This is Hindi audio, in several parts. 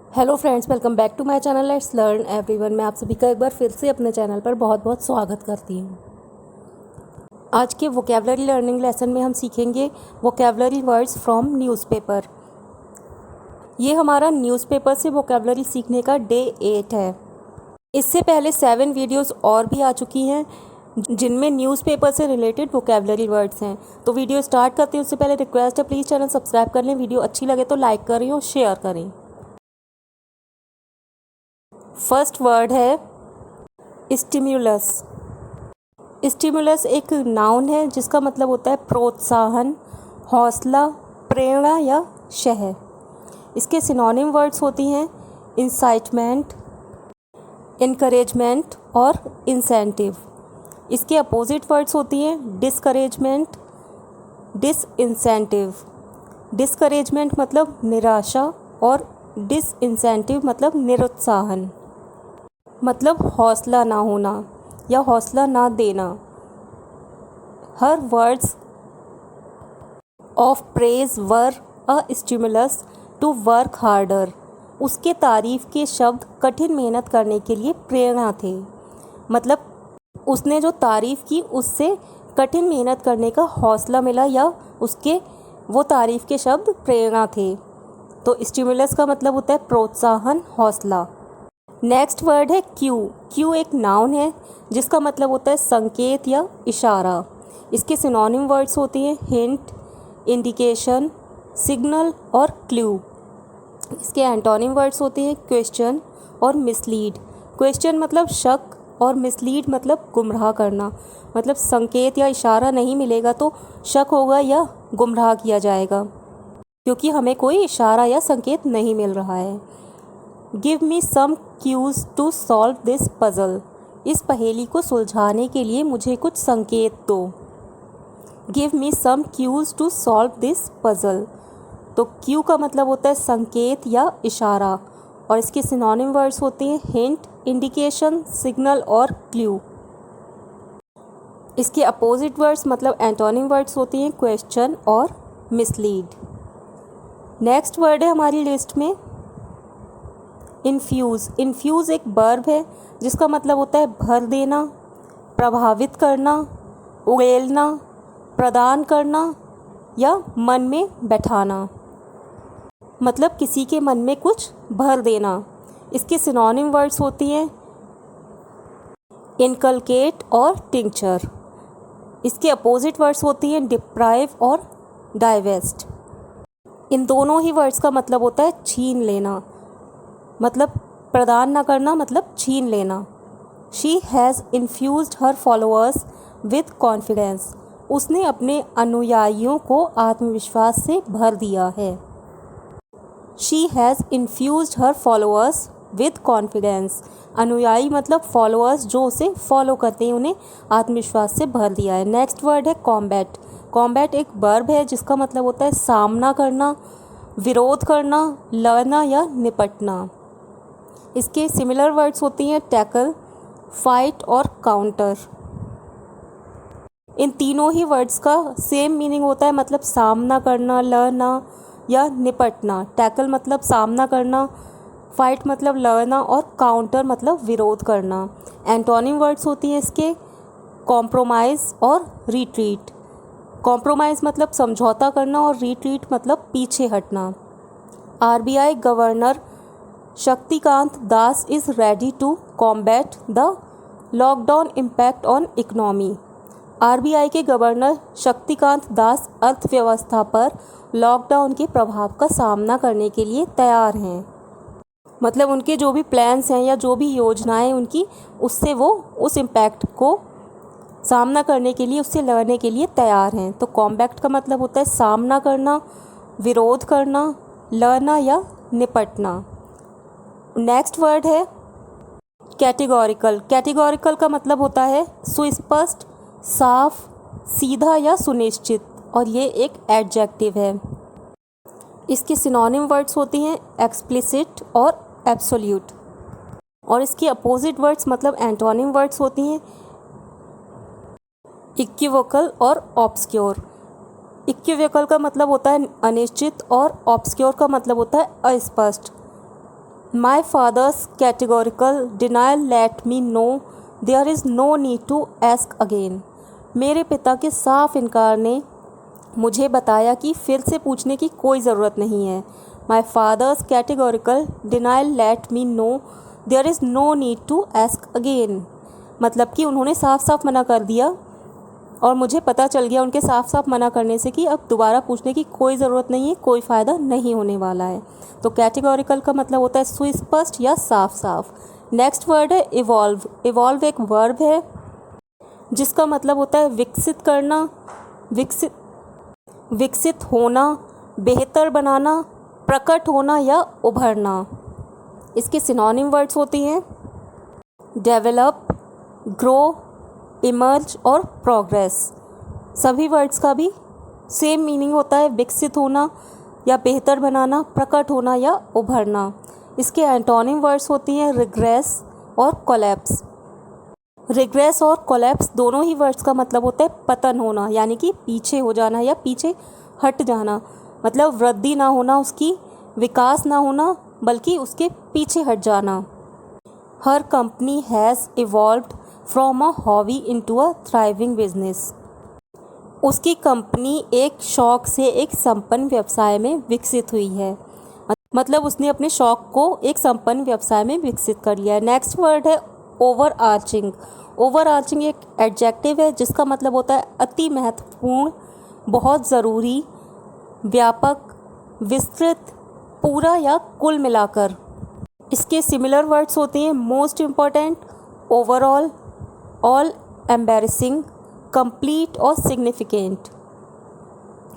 Hello friends, welcome back to my channel let's learn everyone. मैं आप सभी का एक बार फिर से अपने चैनल पर बहुत बहुत स्वागत करती हूँ। आज के वोकेबलरी लर्निंग लेसन में हम सीखेंगे वोकेबलरी वर्ड्स फ्रॉम न्यूज़पेपर। ये हमारा न्यूज़पेपर से वोकेबलरी सीखने का डे 8 है। इससे पहले 7 वीडियोस और भी आ चुकी हैं जिनमें न्यूज़पेपर से रिलेटेड वोकेबलरी वर्ड्स हैं। तो वीडियो स्टार्ट करते हैं उससे पहले रिक्वेस्ट है, प्लीज़ चैनल सब्सक्राइब कर लें। वीडियो अच्छी लगे तो लाइक करें और शेयर करें। फर्स्ट वर्ड है स्टिम्युलस। स्टिम्युलस एक नाउन है जिसका मतलब होता है प्रोत्साहन, हौसला, प्रेरणा या शह। इसके सिनोनिम वर्ड्स होती हैं इंसाइटमेंट, इनकरेजमेंट और इंसेंटिव। इसके अपोजिट वर्ड्स होती हैं डिस्करेजमेंट, डिसइंसेंटिव। डिस्करेजमेंट मतलब निराशा और डिसइंसेंटिव मतलब निरुत्साहन, मतलब हौसला ना होना या हौसला ना देना। Her words of praise were a stimulus to work harder. उसके तारीफ़ के शब्द कठिन मेहनत करने के लिए प्रेरणा थे। मतलब उसने जो तारीफ़ की उससे कठिन मेहनत करने का हौसला मिला या उसके वो तारीफ़ के शब्द प्रेरणा थे। तो स्टिमुलस का मतलब होता है प्रोत्साहन, हौसला। नेक्स्ट वर्ड है क्यू। क्यू एक नाउन है जिसका मतलब होता है संकेत या इशारा। इसके सिनोनिम वर्ड्स होती हैं हिंट, इंडिकेशन, सिग्नल और क्लू। इसके एंटोनिम वर्ड्स होते हैं क्वेश्चन और मिसलीड। क्वेश्चन मतलब शक और मिसलीड मतलब गुमराह करना। मतलब संकेत या इशारा नहीं मिलेगा तो शक होगा या गुमराह किया जाएगा, क्योंकि हमें कोई इशारा या संकेत नहीं मिल रहा है। Give me some cues to solve this puzzle. इस पहेली को सुलझाने के लिए मुझे कुछ संकेत दो। Give me some cues to solve this puzzle. तो क्यू का मतलब होता है संकेत या इशारा और इसके सिनोनिम वर्ड्स होते हैं हिंट, इंडिकेशन, सिग्नल और क्लू। इसके अपोजिट वर्ड्स मतलब एंटोनिम वर्ड्स होते हैं क्वेश्चन और मिसलीड। नेक्स्ट वर्ड है हमारी लिस्ट में इन्फ्यूज़। इन्फ्यूज़ एक वर्ब है जिसका मतलब होता है भर देना, प्रभावित करना, उड़ेलना, प्रदान करना या मन में बैठाना। मतलब किसी के मन में कुछ भर देना। इसके सिनोनिम वर्ड्स होती हैं इनकलकेट और टिंचर। इसके अपोजिट वर्ड्स होती हैं डिप्राइव और डाइवेस्ट। इन दोनों ही वर्ड्स का मतलब होता है छीन लेना। मतलब प्रदान न करना मतलब छीन लेना। She has infused her followers with confidence. उसने अपने अनुयायियों को आत्मविश्वास से भर दिया है। She has infused her followers with confidence. अनुयायी मतलब फॉलोअर्स जो उसे फॉलो करते हैं, उन्हें आत्मविश्वास से भर दिया है। नेक्स्ट वर्ड है कॉम्बैट। कॉम्बैट एक वर्ब है जिसका मतलब होता है सामना करना, विरोध करना, लड़ना या निपटना। इसके सिमिलर वर्ड्स होती हैं टैकल, फाइट और काउंटर। इन तीनों ही वर्ड्स का सेम मीनिंग होता है, मतलब सामना करना, लड़ना या निपटना। टैकल मतलब सामना करना, फाइट मतलब लड़ना और काउंटर मतलब विरोध करना। एंटोनिम वर्ड्स होती हैं इसके कॉम्प्रोमाइज़ और रिट्रीट। कॉम्प्रोमाइज़ मतलब समझौता करना और रिट्रीट मतलब पीछे हटना। RBI governor Shaktikanta Das is ready to combat the lockdown impact on economy. RBI के गवर्नर शक्तिकांत दास अर्थव्यवस्था पर लॉकडाउन के प्रभाव का सामना करने के लिए तैयार हैं। मतलब उनके जो भी प्लान्स हैं या जो भी योजनाएं उनकी, उससे वो उस इम्पैक्ट को सामना करने के लिए, उससे लड़ने के लिए तैयार हैं। तो कॉम्बैक्ट का मतलब होता है सामना करना, विरोध करना, लड़ना या निपटना। नेक्स्ट वर्ड है कैटेगोरिकल। कैटेगोरिकल का मतलब होता है सुस्पष्ट, साफ, सीधा या सुनिश्चित, और ये एक एडजेक्टिव है। इसके सिनोनिम वर्ड्स होती हैं एक्सप्लिसिट और एब्सोल्यूट, और इसके अपोजिट वर्ड्स मतलब एंटोनिम वर्ड्स होती हैं इक्विवोकल और ऑब्सक्योर। इक्विवोकल का मतलब होता है अनिश्चित और ऑब्सक्योर का मतलब होता है अस्पष्ट। My father's categorical denial let me know there is no need to ask again. मेरे पिता के साफ इनकार ने मुझे बताया कि फिर से पूछने की कोई ज़रूरत नहीं है। My father's categorical denial let me know there is no need to ask again, मतलब कि उन्होंने साफ साफ मना कर दिया और मुझे पता चल गया उनके साफ साफ मना करने से कि अब दोबारा पूछने की कोई ज़रूरत नहीं है, कोई फ़ायदा नहीं होने वाला है। तो कैटेगोरिकल का मतलब होता है सुस्पष्ट या साफ साफ। नेक्स्ट वर्ड है इवॉल्व। इवॉल्व एक वर्ब है जिसका मतलब होता है विकसित करना, विकसित होना, बेहतर बनाना, प्रकट होना या उभरना। इसके सिनोनिम वर्ड्स होती हैं डेवलप, ग्रो, इमर्ज और प्रोग्रेस। सभी वर्ड्स का भी सेम मीनिंग होता है विकसित होना या बेहतर बनाना, प्रकट होना या उभरना। इसके एंटोनिम वर्ड्स होती हैं रिग्रेस और कोलैप्स। रिग्रेस और कोलैप्स दोनों ही वर्ड्स का मतलब होता है पतन होना, यानी कि पीछे हो जाना या पीछे हट जाना, मतलब वृद्धि ना होना, उसकी विकास ना होना, बल्कि उसके पीछे हट जाना। हर company has evolved from a hobby into a thriving business. उसकी कंपनी एक शौक से एक संपन्न व्यवसाय में विकसित हुई है, मतलब उसने अपने शौक को एक संपन्न व्यवसाय में विकसित कर लिया है। नेक्स्ट वर्ड है ओवर आर्चिंग। ओवर आर्चिंग एक एडजेक्टिव है जिसका मतलब होता है अति महत्वपूर्ण, बहुत ज़रूरी, व्यापक, विस्तृत, पूरा या कुल मिलाकर। इसके सिमिलर वर्ड्स होते हैं most important, overall, all embarrassing, complete और सिग्निफिकेंट।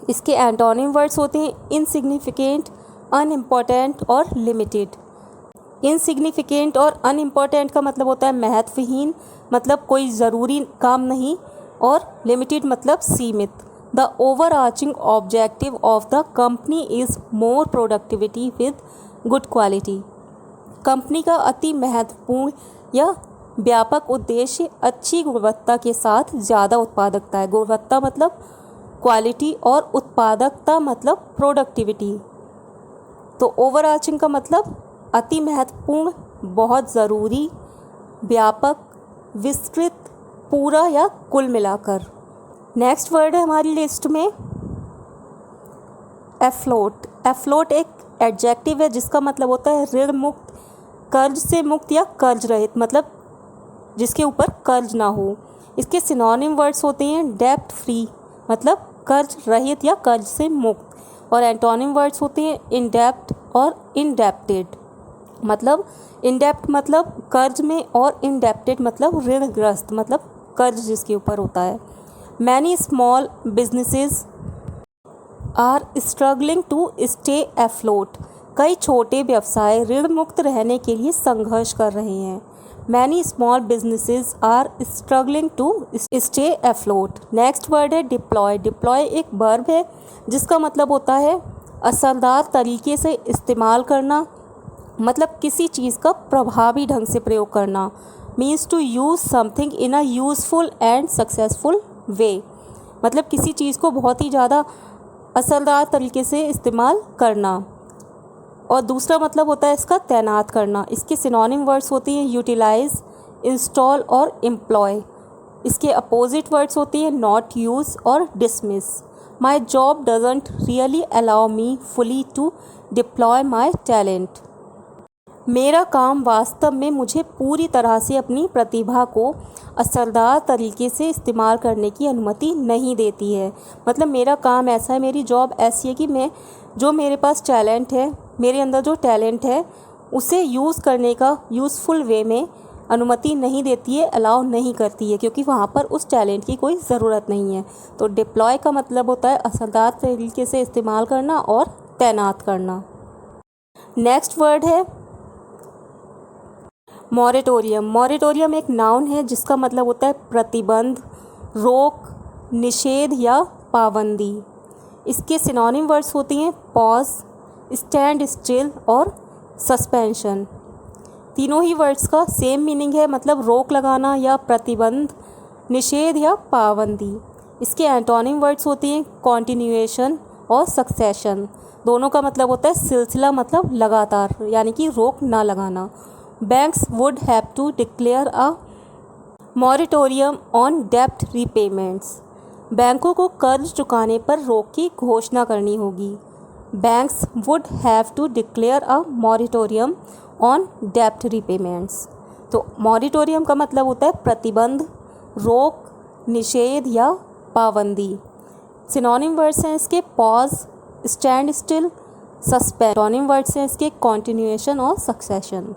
इसके एंटोनिम वर्ड्स होते हैं इनसिग्निफिकेंट, अनइम्पॉर्टेंट और लिमिटेड। इनसिग्निफिकेंट और अनइम्पॉर्टेंट का मतलब होता है महत्वहीन, मतलब कोई ज़रूरी काम नहीं, और लिमिटेड मतलब सीमित। The overarching objective of the company is more productivity with good quality. Company का अति महत्वपूर्ण या व्यापक उद्देश्य अच्छी गुणवत्ता के साथ ज़्यादा उत्पादकता है। गुणवत्ता मतलब क्वालिटी और उत्पादकता मतलब प्रोडक्टिविटी। तो ओवरआर्चिंग का मतलब अति महत्वपूर्ण, बहुत ज़रूरी, व्यापक, विस्तृत, पूरा या कुल मिलाकर। नेक्स्ट वर्ड है हमारी लिस्ट में एफ्लोट। एफ्लोट एक एडजेक्टिव है जिसका मतलब होता है ऋण मुक्त, कर्ज से मुक्त या कर्ज रहित, मतलब जिसके ऊपर कर्ज ना हो। इसके सिनोनिम वर्ड्स होते हैं डेप्ट फ्री, मतलब कर्ज रहित या कर्ज से मुक्त, और एंटोनिम वर्ड्स होते हैं इनडेप्ट और इनडेप्टेड, मतलब इनडेप्ट मतलब कर्ज में और इनडेप्टेड मतलब ऋणग्रस्त, मतलब कर्ज जिसके ऊपर होता है। Many small businesses are struggling to stay afloat. कई छोटे व्यवसाय ऋण मुक्त रहने के लिए संघर्ष कर रहे हैं। Many small businesses are struggling to stay afloat. Next word है डिप्लॉय। डिप्लॉय एक वर्ब है जिसका मतलब होता है असरदार तरीके से इस्तेमाल करना, मतलब किसी चीज़ का प्रभावी ढंग से प्रयोग करना। Means to use something in a useful and successful way, मतलब किसी चीज़ को बहुत ही ज़्यादा असरदार तरीके से इस्तेमाल करना। और दूसरा मतलब होता है इसका तैनात करना। इसके सिनोनिम वर्ड्स होती हैं यूटिलाइज, इंस्टॉल और एम्प्लॉय। इसके अपोजिट वर्ड्स होती हैं नॉट यूज़ और dismiss. My job doesn't really allow me fully to deploy my talent. मेरा काम वास्तव में मुझे पूरी तरह से अपनी प्रतिभा को असरदार तरीके से इस्तेमाल करने की अनुमति नहीं देती है। मतलब मेरा काम ऐसा है, मेरी जॉब ऐसी है कि मैं जो मेरे पास टैलेंट है, मेरे अंदर जो टैलेंट है उसे यूज़ करने का यूज़फुल वे में अनुमति नहीं देती है, अलाउ नहीं करती है, क्योंकि वहाँ पर उस टैलेंट की कोई ज़रूरत नहीं है। तो डिप्लॉय का मतलब होता है असरदार तरीके से इस्तेमाल करना और तैनात करना। नेक्स्ट वर्ड है मॉरेटोरियम। मॉरेटोरियम एक नाउन है जिसका मतलब होता है प्रतिबंध, रोक, निषेध या पाबंदी। इसके सिनोनिम वर्ड्स होती हैं पॉज, स्टैंड स्टिल और सस्पेंशन। तीनों ही वर्ड्स का सेम मीनिंग है, मतलब रोक लगाना या प्रतिबंध, निषेध या पाबंदी। इसके एंटोनिम वर्ड्स होती हैं कॉन्टिन्यूएशन और सक्सेशन। दोनों का मतलब होता है सिलसिला मतलब लगातार, यानी कि रोक ना लगाना। Banks would have to declare a moratorium on डेब्ट रीपेमेंट्स। बैंकों को कर्ज चुकाने पर रोक की घोषणा करनी होगी। Banks would have to declare a moratorium on डेब्ट रीपेमेंट्स। तो मॉरिटोरियम का मतलब होता है प्रतिबंध, रोक, निषेध या पाबंदी। सिनोनिम वर्ड्स हैं इसके pause, stand still, suspend. Synonym words हैं इसके कॉन्टिन्यूएशन और सक्सेशन।